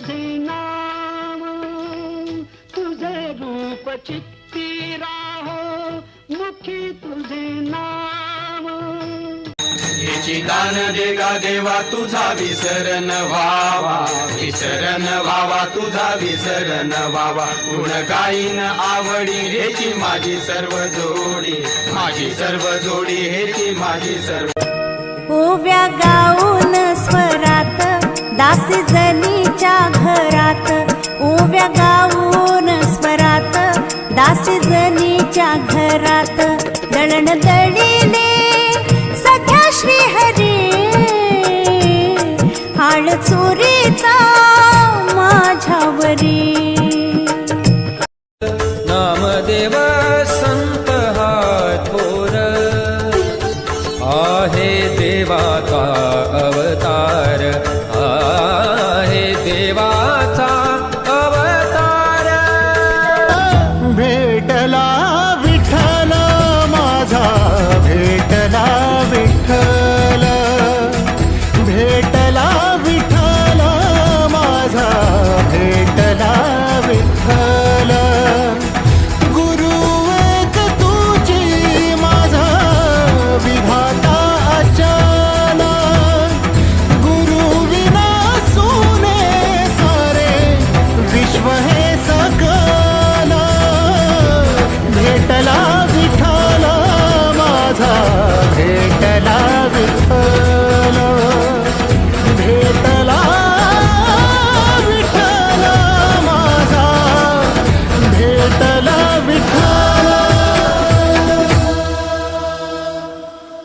तुझे नाम, तुझे रूप चित्ती राहो, मुखी तुझे नाम। याची दान दे गा देवा तुझा विसरण व्हावा, विसरण व्हावा तुझा विसरण व्हावा। गुण गाईन आवडी हेची माझी सर्व जोडी, माझी सर्व जोडी हेची माझी सर्व। ओव्या गाऊन स्वरात दासी जनीच्या घरात, ओव्या गाऊन स्वरात दासी जनीच्या घरात। दळण दळिले सख्या श्री हरी, हाळ चोरी